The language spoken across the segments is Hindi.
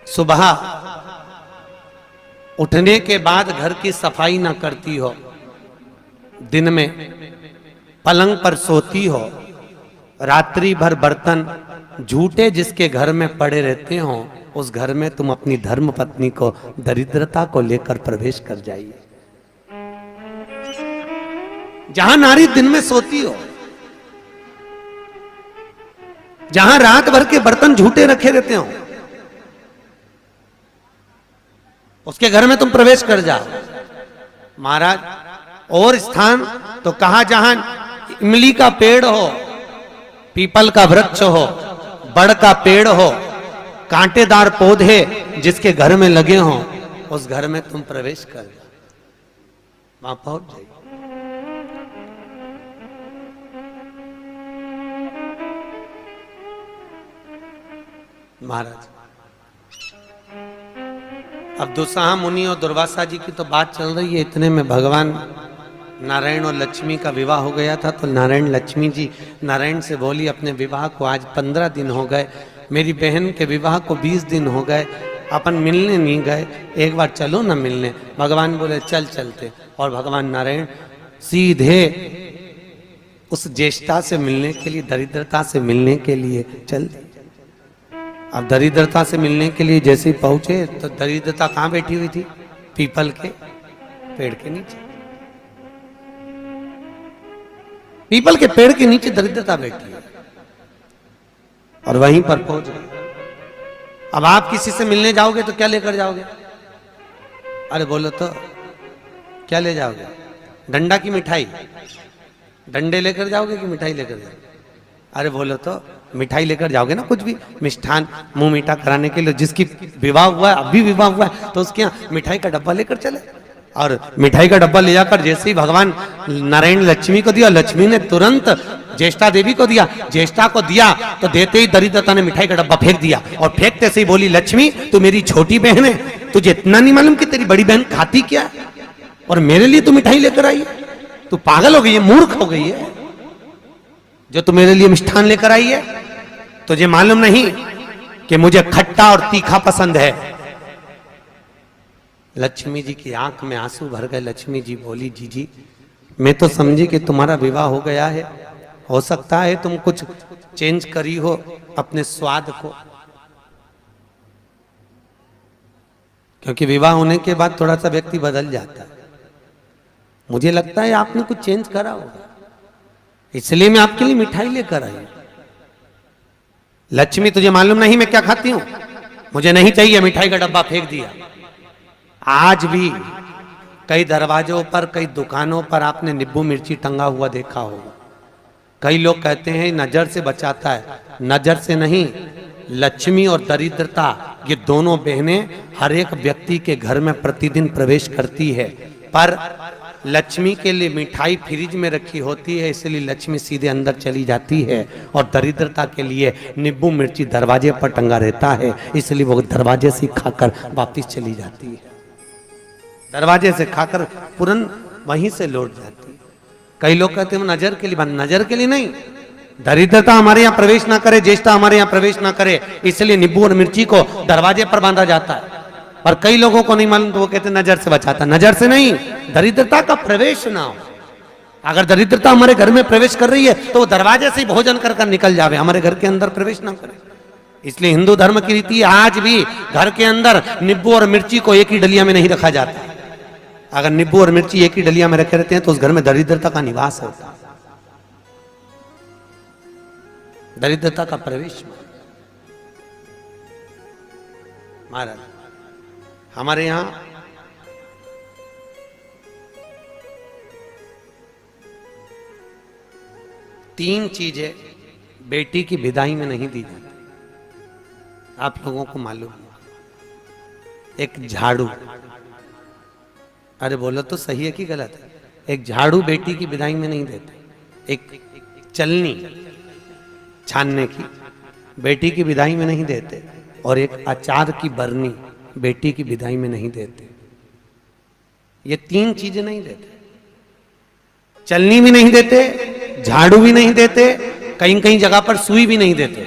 सुबह उठने के बाद घर की सफाई ना करती हो, दिन में पलंग पर सोती हो, रात्रि भर बर्तन झूठे जिसके घर में पड़े रहते हो, उस घर में तुम अपनी धर्म पत्नी को दरिद्रता को लेकर प्रवेश कर जाइए। जहां नारी दिन में सोती हो, जहां रात भर के बर्तन झूठे रखे रहते हो, उसके घर में तुम प्रवेश कर जाओ। महाराज, और स्थान तो कहा जहां इमली का पेड़ हो, पीपल का वृक्ष हो, बड़ का पेड़ हो, कांटेदार पौधे जिसके घर में लगे हो, उस घर में तुम प्रवेश कर जाओ, वहां पहुंच जाइए। महाराज, अब दुसाहा मुनि और दुर्वासा जी की तो बात चल रही है, इतने में भगवान नारायण और लक्ष्मी का विवाह हो गया था। तो नारायण लक्ष्मी जी नारायण से बोली, अपने विवाह को आज 15 दिन हो गए, मेरी बहन के विवाह को 20 दिन हो गए, अपन मिलने नहीं गए, एक बार चलो ना मिलने। भगवान बोले चल चलते, और भगवान नारायण सीधे उस ज्येष्ठा से मिलने के लिए, दरिद्रता से मिलने के लिए चल दिए। अब दरिद्रता से मिलने के लिए जैसे ही पहुंचे तो दरिद्रता कहां बैठी हुई थी? पीपल के पेड़ के नीचे। पीपल के पेड़ के नीचे दरिद्रता बैठी है, और वहीं पर पहुंच गए। अब आप किसी से मिलने जाओगे तो क्या लेकर जाओगे? अरे बोलो तो क्या ले जाओगे? डंडा की मिठाई? डंडे लेकर जाओगे कि मिठाई लेकर जाओगे? अरे बोलो तो मिठाई लेकर जाओगे ना, कुछ भी मिष्ठान मुंह मीठा कराने के लिए। जिसकी विवाह हुआ है, अभी विवाह हुआ है, तो उसके यहाँ मिठाई का डब्बा लेकर चले। और मिठाई का डब्बा ले जाकर जैसे ही भगवान नारायण लक्ष्मी को दिया, लक्ष्मी ने तुरंत ज्येष्ठा देवी को दिया। ज्येष्ठा को दिया तो देते ही दरिद्रता ने मिठाई का डब्बा फेंक दिया, और फेंकते से ही बोली, लक्ष्मी तू मेरी छोटी बहन है, तुझे इतना नहीं मालूम कि तेरी बड़ी बहन खाती क्या है, और मेरे लिए तू मिठाई लेकर आई है? तू पागल हो गई है, मूर्ख हो गई है, जो तू मेरे लिए मिष्ठान लेकर आई है। तुझे मालूम नहीं कि मुझे खट्टा और तीखा पसंद है। लक्ष्मी जी की आंख में आंसू भर गए। लक्ष्मी जी बोली, जी मैं तो समझी कि तुम्हारा विवाह हो गया है, हो सकता है तुम कुछ चेंज करी हो अपने स्वाद को, क्योंकि विवाह होने के बाद थोड़ा सा व्यक्ति बदल जाता है। मुझे लगता है आपने कुछ चेंज करा होगा, इसलिए मैं आपके लिए मिठाई लेकर आई। लक्ष्मी तुझे मालूम नहीं मैं क्या खाती हूं? मुझे नहीं चाहिए, मिठाई का डब्बा फेंक दिया। आज भी कई दरवाजों पर, कई दुकानों पर आपने नींबू मिर्ची टंगा हुआ देखा होगा। कई लोग कहते हैं नजर से बचाता है, नजर से नहीं, लक्ष्मी और दरिद्रता ये दोनों बहनें हर एक व्यक्ति के घर में प्रतिदिन प्रवेश करती है। पर लक्ष्मी के लिए मिठाई फ्रिज में रखी होती है, इसलिए लक्ष्मी सीधे अंदर चली जाती है, और दरिद्रता के लिए नींबू मिर्ची दरवाजे पर टंगा रहता है, इसलिए वो दरवाजे से खाकर वापस चली जाती है। दरवाजे से खाकर तुरंत वहीं से लौट जाती है। कई लोग कहते हैं नजर के लिए, नजर के लिए नहीं, दरिद्रता हमारे यहाँ प्रवेश ना करे, ज्येष्ठा हमारे यहाँ प्रवेश ना करे, इसलिए नींबू और मिर्ची को दरवाजे पर बांधा जाता है। और कई लोगों को नहीं मालूम तो वो कहते हैं नजर से बचाता। नजर से नहीं, दरिद्रता का प्रवेश ना हो। अगर दरिद्रता हमारे घर में प्रवेश कर रही है तो वो दरवाजे से ही भोजन कर कर निकल जावे, हमारे घर के अंदर प्रवेश ना करे। इसलिए हिंदू धर्म की रीति आज भी घर के अंदर नींबू और मिर्ची को एक ही डलिया में नहीं रखा जाता। अगर नींबू और मिर्ची एक ही डलिया में रखे रहते हैं तो उस घर में दरिद्रता का निवास होता है, दरिद्रता का प्रवेश। महाराज, हमारे यहां तीन चीजें बेटी की विदाई में नहीं दी जाती, आप लोगों को मालूम है। एक झाड़ू, अरे बोलो तो सही है कि गलत है? एक झाड़ू बेटी की विदाई में नहीं देते। एक चलनी छानने की बेटी की विदाई में नहीं देते, और एक अचार की बरनी बेटी की विदाई में नहीं देते। ये तीन चीजें नहीं देते, चलनी भी नहीं देते, झाड़ू भी नहीं देते, कहीं कहीं जगह पर सुई भी नहीं देते।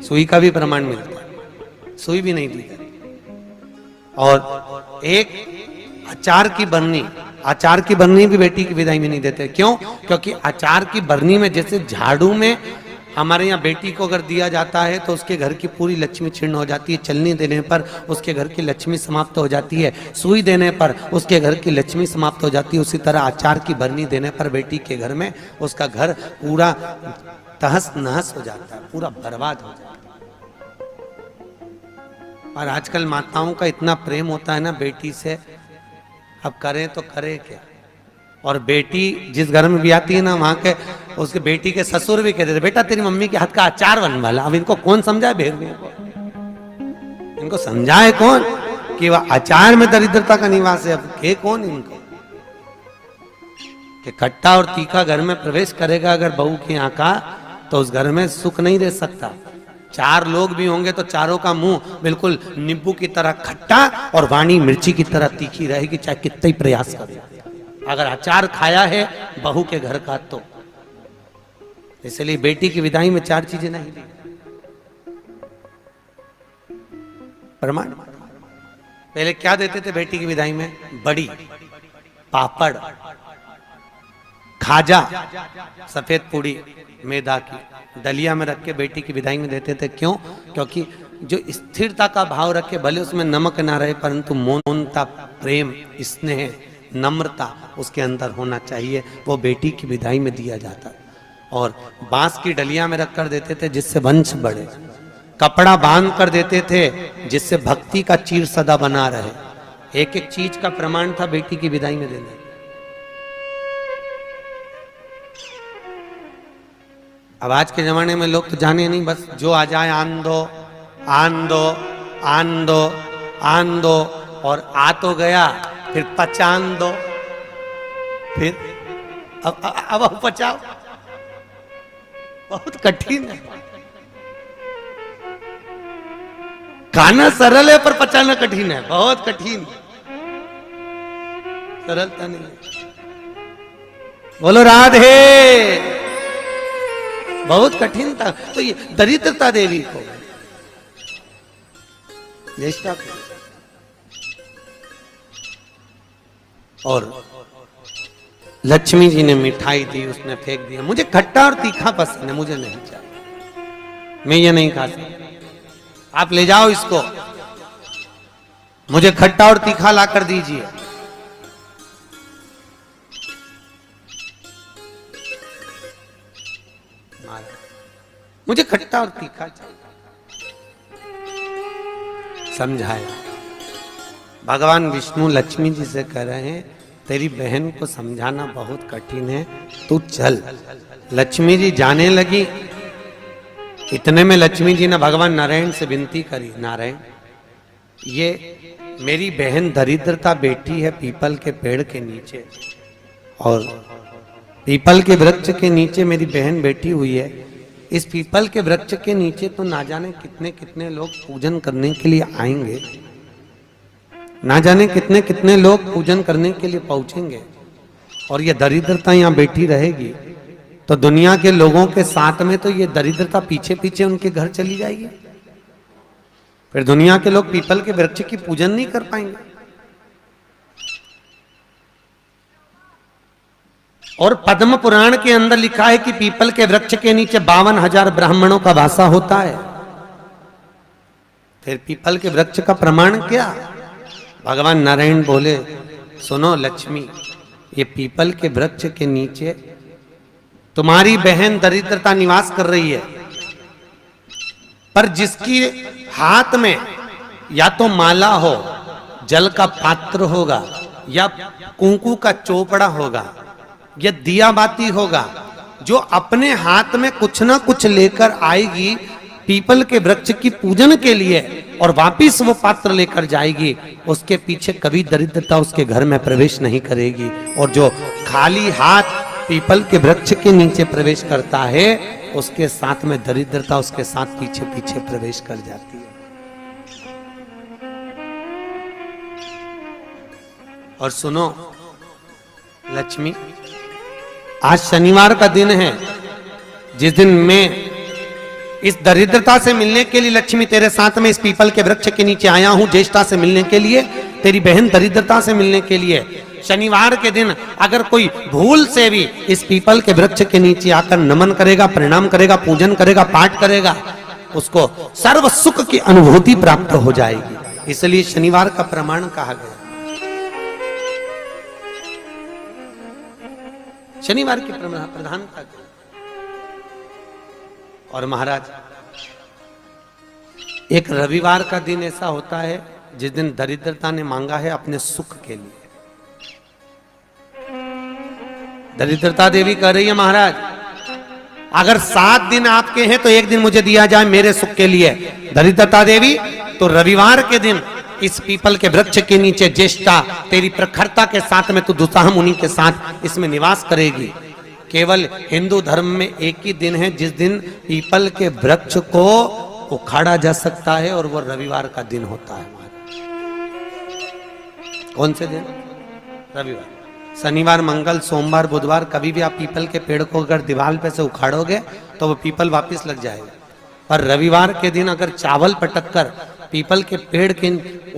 सुई का भी प्रमाण मिलता है, सुई भी नहीं दी जाती। और एक अचार की बरनी, अचार की बरनी भी बेटी की विदाई में नहीं देते। क्यों? क्योंकि अचार की बरनी में जैसे झाड़ू में हमारे यहाँ बेटी को अगर दिया जाता है तो उसके घर की पूरी लक्ष्मी छीर्ण हो जाती है, चलनी देने पर उसके घर की लक्ष्मी समाप्त हो जाती है, सुई देने पर उसके घर की लक्ष्मी समाप्त हो जाती है, उसी तरह अचार की बरनी देने पर बेटी के घर में उसका घर पूरा तहस नहस हो जाता है, पूरा बर्बाद हो जाता है। और आजकल माताओं का इतना प्रेम होता है ना बेटी से, अब करें तो करें क्या। और बेटी जिस घर में भी आती है ना, वहां के उसके बेटी के ससुर भी कहते थे बेटा तेरी मम्मी के हाथ का अचार बन वाला। अब इनको कौन समझाए भेड़ियों को, इनको समझाए कौन कि वह अचार में दरिद्रता का निवास है। अब के कौन इनको कि खट्टा और तीखा घर में प्रवेश करेगा अगर बहू के यहाँ का, तो उस घर में सुख नहीं रह सकता। चार लोग भी होंगे तो चारों का मुंह बिल्कुल नींबू की तरह खट्टा और वाणी मिर्ची की तरह तीखी रहेगी, चाहे कितना ही प्रयास करे। अगर अचार खाया है बहू के घर का तो। इसलिए बेटी की विदाई में चार चीजें नहीं दी। प्रमाण पहले क्या देते थे बेटी की विदाई में? बड़ी, पापड़, खाजा, सफेद पूड़ी मैदा की दलिया में रख के बेटी की विदाई में देते थे। क्यों? क्योंकि जो स्थिरता का भाव रखे, भले उसमें नमक ना रहे परंतु मौनता, प्रेम, स्नेह, नम्रता उसके अंदर होना चाहिए, वो बेटी की विदाई में दिया जाता। और बांस की डलिया में रख कर देते थे जिससे वंश बढ़े, कपड़ा बांध कर देते थे जिससे भक्ति का चीर सदा बना रहे। एक एक चीज का प्रमाण था बेटी की विदाई में देने। अब आज के जमाने में लोग तो जाने नहीं, बस जो आ जाए आन दो, आन दो, आन दो, आन दो, और आ तो गया फिर पचान दो, फिर अब पचाओ। बहुत कठिन है। खाना सरल है पर पचाना कठिन है, बहुत कठिन, सरलता नहीं है। बोलो राधे। बहुत कठिन था। तो ये दरिद्रता देवी को, ज्येष्ठा को, और लक्ष्मी जी ने मिठाई दी, उसने फेंक दिया। मुझे खट्टा और तीखा पसंद है, मुझे नहीं चाहिए, मैं ये नहीं खा सकता, आप ले जाओ इसको, मुझे खट्टा और तीखा ला कर दीजिए। मुझे खट्टा और तीखा चाहिए। समझाया। भगवान विष्णु लक्ष्मी जी से कह रहे हैं तेरी बहन को समझाना बहुत कठिन है, तू चल। लक्ष्मी जी जाने लगी। इतने में लक्ष्मी जी ने भगवान नारायण से विनती करी, नारायण ये मेरी बहन दरिद्रता बैठी है पीपल के पेड़ के नीचे, और पीपल के वृक्ष के नीचे मेरी बहन बैठी हुई है। इस पीपल के वृक्ष के नीचे तो ना जाने कितने कितने लोग पूजन करने के लिए आएंगे, ना जाने कितने कितने लोग पूजन करने के लिए पहुंचेंगे, और ये दरिद्रता यहाँ बैठी रहेगी तो दुनिया के लोगों के साथ में तो ये दरिद्रता पीछे पीछे उनके घर चली जाएगी। फिर दुनिया के लोग पीपल के वृक्ष की पूजन नहीं कर पाएंगे। और पद्म पुराण के अंदर लिखा है कि पीपल के वृक्ष के नीचे 52,000 ब्राह्मणों का वासा होता है। फिर पीपल के वृक्ष का प्रमाण क्या? भगवान नारायण बोले, सुनो लक्ष्मी, ये पीपल के वृक्ष के नीचे तुम्हारी बहन दरिद्रता निवास कर रही है, पर जिसकी हाथ में या तो माला हो, जल का पात्र होगा, या कुंकू का चोपड़ा होगा, या दिया बाती होगा, जो अपने हाथ में कुछ ना कुछ लेकर आएगी पीपल के वृक्ष की पूजन के लिए और वापिस वो पात्र लेकर जाएगी, उसके पीछे कभी दरिद्रता उसके घर में प्रवेश नहीं करेगी। और जो खाली हाथ पीपल के वृक्ष के नीचे प्रवेश करता है, उसके साथ में दरिद्रता उसके साथ पीछे पीछे प्रवेश कर जाती है। और सुनो लक्ष्मी, आज शनिवार का दिन है, जिस दिन मैं इस दरिद्रता से मिलने के लिए लक्ष्मी तेरे साथ में इस पीपल के वृक्ष के नीचे आया हूं, ज्येष्ठा से मिलने के लिए, तेरी बहन दरिद्रता से मिलने के लिए। शनिवार के दिन अगर कोई भूल से भी इस पीपल के वृक्ष के नीचे आकर नमन करेगा, प्रणाम करेगा, पूजन करेगा, पाठ करेगा, उसको सर्व सुख की अनुभूति प्राप्त हो जाएगी। इसलिए शनिवार का प्रमाण कहा गया। शनिवार की प्रधानता। और महाराज, एक रविवार का दिन ऐसा होता है जिस दिन दरिद्रता ने मांगा है अपने सुख के लिए। दरिद्रता देवी कह रही है, महाराज अगर 7 दिन आपके हैं तो एक दिन मुझे दिया जाए मेरे सुख के लिए। दरिद्रता देवी, तो रविवार के दिन इस पीपल के वृक्ष के नीचे ज्येष्ठा तेरी प्रखरता के साथ में तू दुसाह मुनि के साथ इसमें निवास करेगी। केवल हिंदू धर्म में एक ही दिन है जिस दिन पीपल के वृक्ष को उखाड़ा जा सकता है, और वो रविवार का दिन होता है। कौन से दिन? रविवार। शनिवार, मंगल, सोमवार, बुधवार कभी भी आप पीपल के पेड़ को अगर दीवार पे से उखाड़ोगे तो वो पीपल वापस लग जाएगा। पर रविवार के दिन अगर चावल पटक कर पीपल के पेड़ के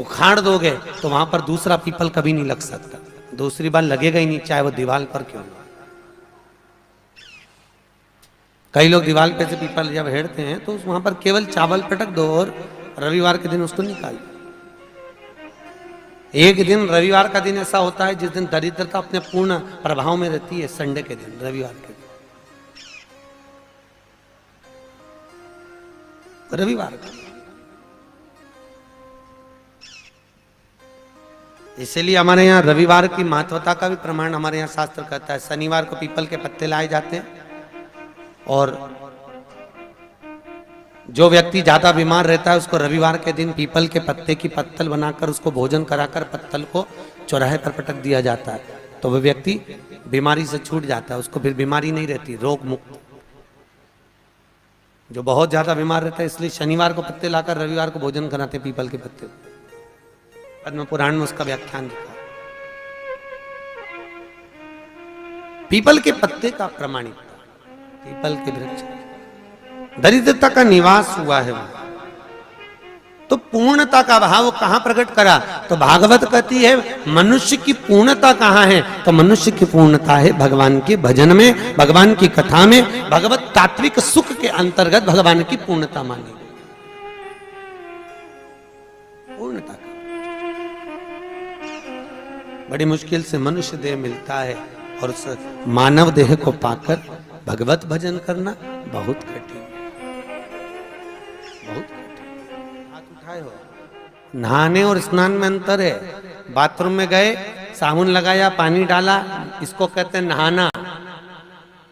उखाड़ दोगे तो वहां पर दूसरा पीपल कभी नहीं लग सकता, दूसरी बार लगेगा ही नहीं, चाहे वो दीवार पर क्यों ना। कई लोग दीवार पे से पीपल जब हेड़ते हैं तो वहां पर केवल चावल पटक दो और रविवार के दिन उसको निकाल दो। एक दिन रविवार का दिन ऐसा होता है जिस दिन दरिद्रता अपने पूर्ण प्रभाव में रहती है, संडे के दिन, रविवार के दिन, रविवार का। इसलिए हमारे यहाँ रविवार की महत्वता का भी प्रमाण हमारे यहाँ शास्त्र कहता है। शनिवार को पीपल के पत्ते लाए जाते हैं, और जो व्यक्ति ज्यादा बीमार रहता है उसको रविवार के दिन पीपल के पत्ते की पत्तल बनाकर उसको भोजन कराकर पत्तल को चौराहे पर पटक दिया जाता है, तो वह व्यक्ति बीमारी से छूट जाता है, उसको फिर बीमारी नहीं रहती, रोग मुक्त। जो बहुत ज्यादा बीमार रहता है इसलिए शनिवार को पत्ते लाकर रविवार को भोजन कराते पीपल के पत्ते। पद्म पुराण में उसका व्याख्यान लिखा। पीपल के पत्ते का प्रमाणिकता, पीपल के वृक्ष, दरिद्रता का निवास हुआ है वो, तो पूर्णता का भाव कहां प्रकट करा? तो भागवत कहती है मनुष्य की पूर्णता कहां है? तो मनुष्य की पूर्णता है भगवान के भजन में, भगवान की कथा में, भगवत तात्विक सुख के अंतर्गत भगवान की पूर्णता मानी। पूर्णता का बड़ी मुश्किल से मनुष्य देह मिलता है, और उस मानव देह को पाकर भगवत भजन करना बहुत कठिन, बहुत कठिन। हाथ उठाए हो। नहाने और स्नान में अंतर है। बाथरूम में गए, साबुन लगाया, पानी डाला, इसको कहते हैं नहाना।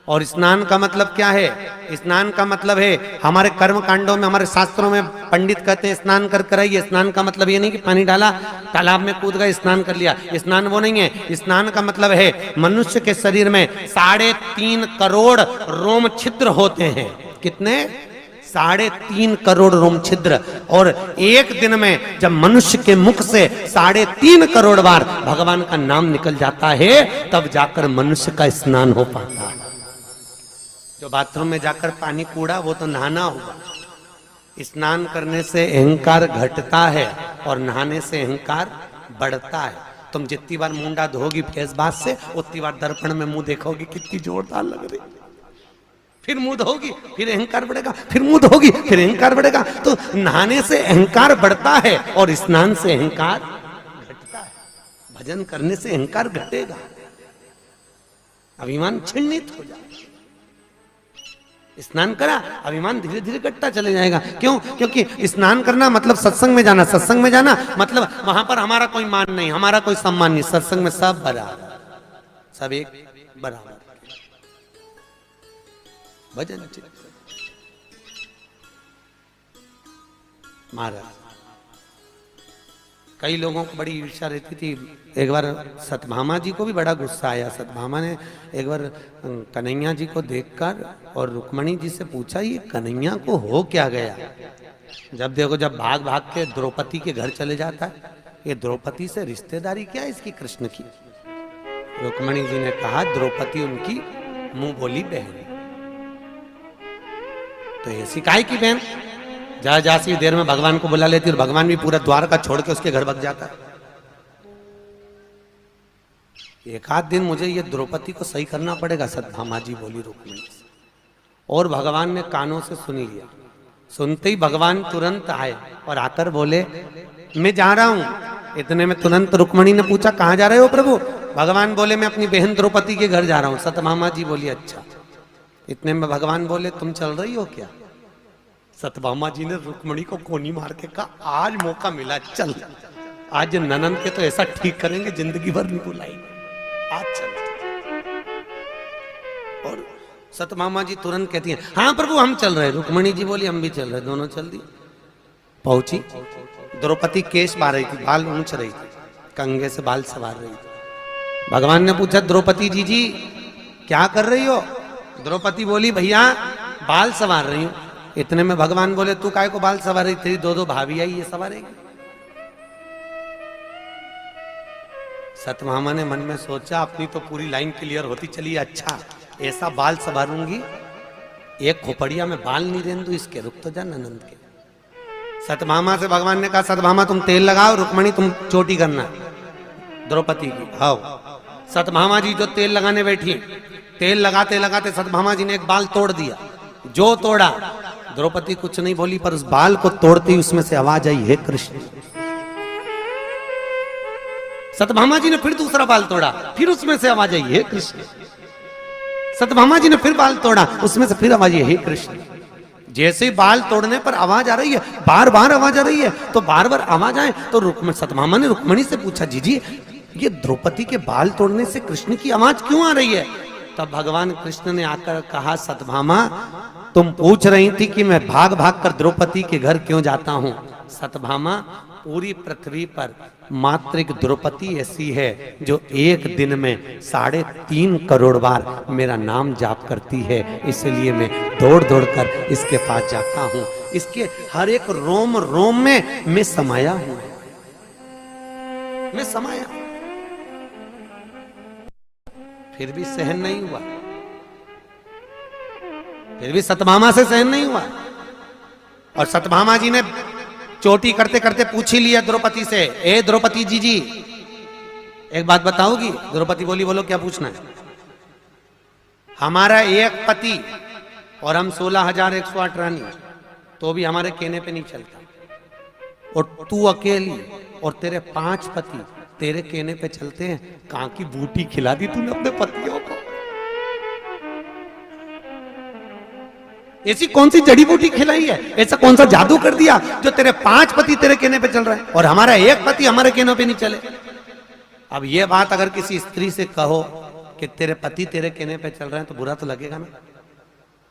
और स्नान का मतलब क्या है? स्नान का मतलब है हमारे कर्म कांडों में, हमारे शास्त्रों में पंडित कहते हैं स्नान कर कर आइए। स्नान का मतलब ये नहीं कि पानी डाला, तालाब में कूद गए, स्नान कर लिया, स्नान वो नहीं है। स्नान का मतलब है मनुष्य के शरीर में 3.5 करोड़ रोम छिद्र होते हैं। कितने? 3.5 करोड़ रोम छिद्र। और एक दिन में जब मनुष्य के मुख से 3.5 करोड़ बार भगवान का नाम निकल जाता है, तब जाकर मनुष्य का स्नान हो पाता है। जो बाथरूम में जाकर पानी कूड़ा वो तो नहाना हुआ। स्नान करने से अहंकार घटता है और नहाने से अहंकार बढ़ता है। तुम जितनी बार मुंडा धोगी फेस बात से, उतनी बार दर्पण में मुंह देखोगी कितनी जोरदार लग रही, फिर मुंह धोगी, फिर अहंकार बढ़ेगा, फिर मुंह धोगी, फिर अहंकार बढ़ेगा। तो नहाने से अहंकार बढ़ता है और स्नान से अहंकार घटता है। भजन करने से अहंकार घटेगा, अभिमान छिन्नित हो जाएगा। स्नान करा, अभिमान धीरे धीरे घटता चले जाएगा। क्यों? क्योंकि स्नान करना मतलब सत्संग में जाना, सत्संग में जाना मतलब वहां पर हमारा कोई मान नहीं, हमारा कोई सम्मान नहीं। सत्संग में सब बराबर, सब एक बराबर। भजन महाराज, कई लोगों को बड़ी ईर्ष्या रहती थी। एक बार सतभामा जी को भी बड़ा गुस्सा आया। सतभामा ने एक बार कन्हैया जी को देखकर और रुक्मणी जी से पूछा, ये कन्हैया को हो क्या गया? जब देखो, जब भाग भाग के द्रौपदी के घर चले जाता है, ये द्रौपदी से रिश्तेदारी क्या है इसकी कृष्ण की? रुक्मणी जी ने कहा द्रौपदी उनकी मुंह बोली बहन। तो तो ऐसी काहे की बहन, जा सी देर में भगवान को बुला लेती और भगवान भी पूरा द्वार का छोड़ के उसके घर भाग जाता। एक आध दिन मुझे ये द्रौपदी को सही करना पड़ेगा, सत्यभामा जी बोली रुक्मिणी से। और भगवान ने कानों से सुनी लिया। सुनते ही भगवान तुरंत आए और आकर बोले मैं जा रहा हूं। इतने में तुरंत रुक्मिणी ने पूछा कहां जा रहे हो प्रभु? भगवान बोले मैं अपनी बहन द्रौपदी के घर जा रहा हूं। सत्यभामा जी बोली अच्छा। इतने में भगवान बोले तुम चल रही हो क्या? सत्यभामा जी ने रुक्मिणी को कोनी मार के कहा आज मौका मिला, चल आज ननंद के तो ऐसा ठीक करेंगे जिंदगी भर नहीं बुलाएंगे, आज चल। और सत्यभामा जी तुरंत कहती हैं हाँ प्रभु हम चल रहे। रुक्मिणी जी बोली हम भी चल रहे। दोनों चल दी। पहुंची, द्रौपदी केश बार रही थी, बाल ऊंच रही थी, कंघे से बाल सवार रही थी। भगवान ने पूछा द्रौपदी जी क्या कर रही हो? द्रौपदी बोली भैया बाल सवार रही हूं। इतने में भगवान बोले तू काय को बाल सवार रही? तेरी दो भाभी आई, ये सवारेगी। सत्यभामा ने मन में सोचा अपनी तो पूरी लाइन क्लियर होती चली, अच्छा ऐसा बाल सवारूंगी, एक खोपड़िया में बाल नहीं रहने दूं इसके, रुक तो जा ननंद के। सत्यभामा से भगवान ने कहा सत्यभामा तुम तेल लगाओ, रुक्मिणी तुम चोटी करना द्रौपदी की। आओ सत्यभामा जी जो तेल लगाने बैठी, तेल लगाते लगाते सत्यभामा जी ने एक बाल तोड़ दिया। जो तोड़ा, द्रौपदी कुछ नहीं बोली, पर उस बाल को तोड़ते ही उसमें से आवाज आई हे कृष्ण। सत्यभामा जी ने फिर दूसरा बाल तोड़ा, फिर उसमें से आवाज आई हे कृष्ण। सत्यभामा जी ने फिर बाल तोड़ा, उसमें से फिर आवाज आई हे कृष्ण। जैसे ही बाल तोड़ने पर आवाज आ रही है, बार बार आवाज आ रही है, तो बार बार आवाज आए तो सत्यभामा ने रुक्मिणी से पूछा जी ये द्रौपदी के बाल तोड़ने से कृष्ण की आवाज क्यों आ रही है? तब भगवान कृष्ण ने आकर कहा सत्यभामा तुम पूछ रही थी कि मैं भाग भाग कर द्रौपदी के घर क्यों जाता हूं। सत्यभामा पूरी पृथ्वी पर मात्र एक द्रौपदी ऐसी है जो एक दिन में 3.5 करोड़ बार मेरा नाम जाप करती है, इसलिए मैं दौड़ दौड़ कर इसके पास जाता हूं। इसके हर एक रोम रोम में मैं समाया हूं, मैं समाया। फिर भी सहन नहीं हुआ, फिर भी सत्यभामा से सहन नहीं हुआ। और सत्यभामा जी ने चोटी करते करते पूछ ही लिया द्रौपदी से, ए द्रौपदी जी एक बात बताओगी? द्रौपदी बोली बोलो क्या पूछना है? हमारा एक पति और हम 16,108 रानी, तो भी हमारे कहने पे नहीं चलता। और तू अकेली और तेरे 5 पति तेरे कहने पे चलते हैं। कहां की बूटी खिला दी तूने अपने पतियों को? ऐसी कौन सी जड़ी बूटी खिलाई है? ऐसा कौन सा जादू कर दिया जो तेरे 5 पति तेरे कहने पे चल रहे हैं और हमारा एक पति हमारे कहने पे नहीं चले? अब ये बात अगर किसी स्त्री से कहो कि तेरे पति तेरे कहने पे चल रहे हैं तो बुरा तो लगेगा ना,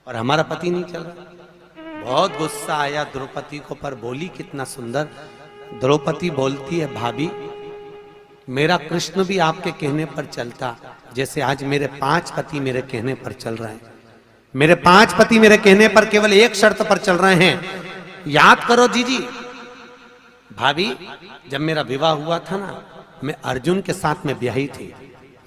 और हमारा पति नहीं चल रहा। बहुत गुस्सा आया द्रौपदी को, पर बोली कितना सुंदर। द्रौपदी बोलती है भाभी मेरा कृष्ण भी आपके कहने पर चलता, जैसे आज मेरे 5 पति मेरे कहने पर चल रहे हैं। मेरे 5 पति मेरे कहने पर केवल एक शर्त पर चल रहे हैं। याद करो जी भाभी, जब मेरा विवाह हुआ था ना, मैं अर्जुन के साथ में ब्याही थी।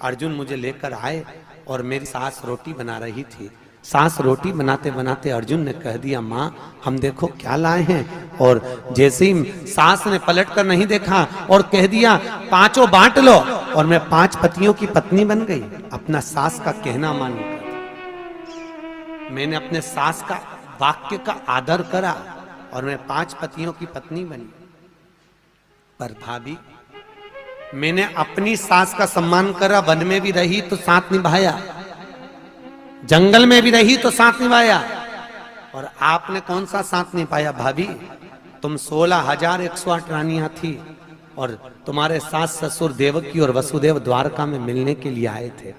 अर्जुन मुझे लेकर आए और मेरी सास रोटी बना रही थी। सास रोटी बनाते बनाते अर्जुन ने कह दिया माँ हम देखो क्या लाए हैं। और जैसे ही सास ने पलट कर नहीं देखा और कह दिया 5 बांट लो, और मैं 5 पतियों की पत्नी बन गई। अपना सास का कहना मानकर मैंने अपने सास का वाक्य का आदर करा और मैं 5 पतियों की पत्नी बनी। पर भाभी मैंने अपनी सास का सम्मान करा, वन में भी रही तो साथ निभाया, जंगल में भी रही तो साथ निभाया, और आपने कौन सा साथ निभाया भाभी? तुम 16,108 रानियां थी और तुम्हारे सास ससुर देवकी और वसुदेव द्वारका में मिलने के लिए आए थे।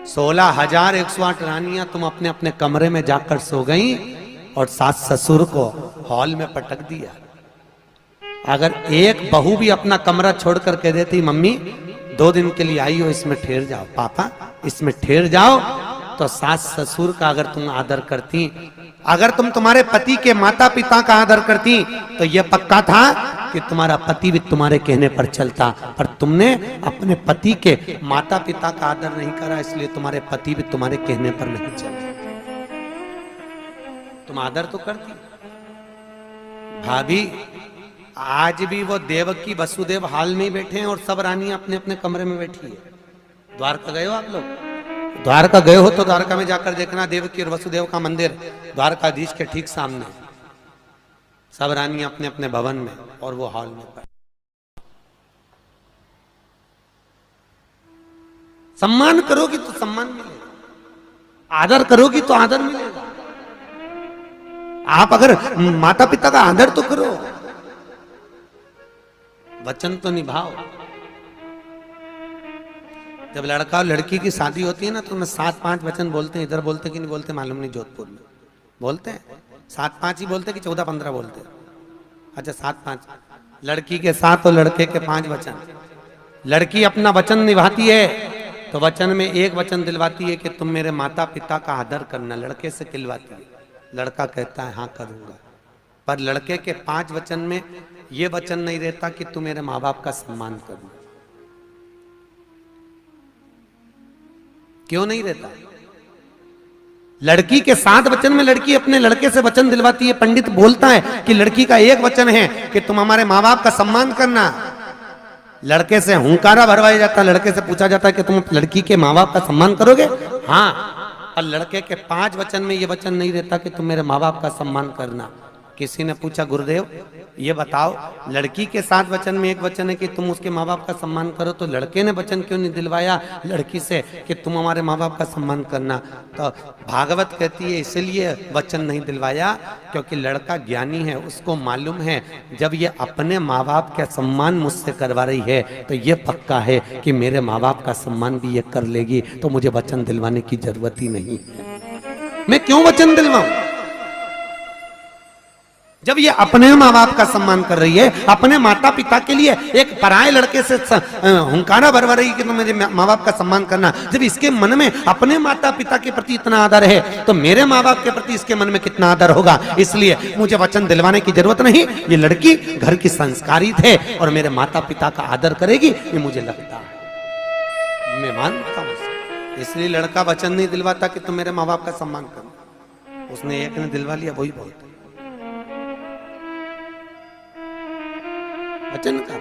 16,108 रानियां तुम अपने अपने कमरे में जाकर सो गई और सास ससुर को हॉल में पटक दिया। अगर एक बहू भी अपना कमरा छोड़कर कह देती मम्मी 2 दिन के लिए आई हो, इसमें ठहर जाओ, पापा इसमें ठहर जाओ, तो सास ससुर का अगर तुम आदर करती, अगर तुम तुम्हारे पति के माता पिता का आदर करती, तो यह पक्का था कि तुम्हारा पति भी तुम्हारे कहने पर चलता। पर तुमने अपने पति के माता पिता का आदर नहीं करा, इसलिए तुम्हारे पति भी तुम्हारे कहने पर नहीं चलते। तुम आदर तो करती। भाभी आज भी वो देवकी वसुदेव हाल में ही बैठे हैं और सब रानियां अपने अपने कमरे में बैठी है। द्वारका गए हो आप लोग? द्वारका गए हो तो द्वारका में जाकर देखना, देवकी और वसुदेव का मंदिर द्वारकाधीश के ठीक सामने। सब रानियां अपने अपने भवन में और वो हॉल में पड़े। सम्मान करोगी तो सम्मान मिलेगा, आदर करोगी तो आदर मिलेगा। आप अगर माता पिता का आदर तो करो, वचन तो निभाओ। जब लड़का और लड़की की शादी होती है ना तो मैं 7-5 वचन बोलते हैं। इधर बोलते कि नहीं बोलते मालूम नहीं, जोधपुर में बोलते हैं 7-5 ही बोलते कि 14-15 बोलते हैं। अच्छा 7-5, लड़की के 7 और लड़के के 5 वचन। लड़की अपना वचन निभाती है तो वचन में एक वचन दिलवाती है कि तुम मेरे माता पिता का आदर करना, लड़के से दिलवाती है। लड़का कहता है हाँ करूंगा, पर लड़के के 5 वचन में यह वचन नहीं रहता कि तू मेरे माँ बाप का सम्मान करना। क्यों नहीं रहता? लड़की के 7 वचन में लड़की अपने लड़के से वचन दिलवाती है। पंडित बोलता है कि लड़की का एक वचन है कि तुम हमारे माँ बाप का सम्मान करना। लड़के से हुंकारा भरवाया जाता है, लड़के से पूछा जाता है कि तुम लड़की के माँ बाप का सम्मान करोगे? हाँ। और लड़के के 5 वचन में यह वचन नहीं रहता कि तुम मेरे माँ बाप का सम्मान करना। किसी ने पूछा गुरुदेव ये बताओ, लड़की के 7 वचन में एक वचन है कि तुम उसके माँ बाप का सम्मान करो, तो लड़के ने वचन क्यों नहीं दिलवाया लड़की से कि तुम हमारे माँ बाप का सम्मान करना? तो भागवत कहती है इसलिए वचन नहीं दिलवाया क्योंकि लड़का ज्ञानी है, उसको मालूम है जब ये अपने माँ बाप का सम्मान मुझसे करवा रही है तो ये पक्का है कि मेरे माँ बाप का सम्मान भी ये कर लेगी, तो मुझे वचन दिलवाने की जरूरत ही नहीं है। मैं क्यों वचन दिलवाऊं? जब ये अपने माँ बाप का सम्मान कर रही है, अपने माता पिता के लिए एक पराये लड़के से हुंकारा भरवा रही है कि तुम मेरे माँ बाप का सम्मान करना, जब इसके मन में अपने माता पिता के प्रति इतना आदर है तो मेरे माँ बाप के प्रति इसके मन में कितना आदर होगा। इसलिए मुझे वचन दिलवाने की जरूरत नहीं। ये लड़की घर की संस्कारित है और मेरे माता पिता का आदर करेगी, ये मुझे लगता है, मैं मानता हूं। इसलिए लड़का वचन नहीं दिलवाता कि तुम मेरे माँ बाप का सम्मान करना। उसने एक ने दिलवा लिया, वही बहुत वचन का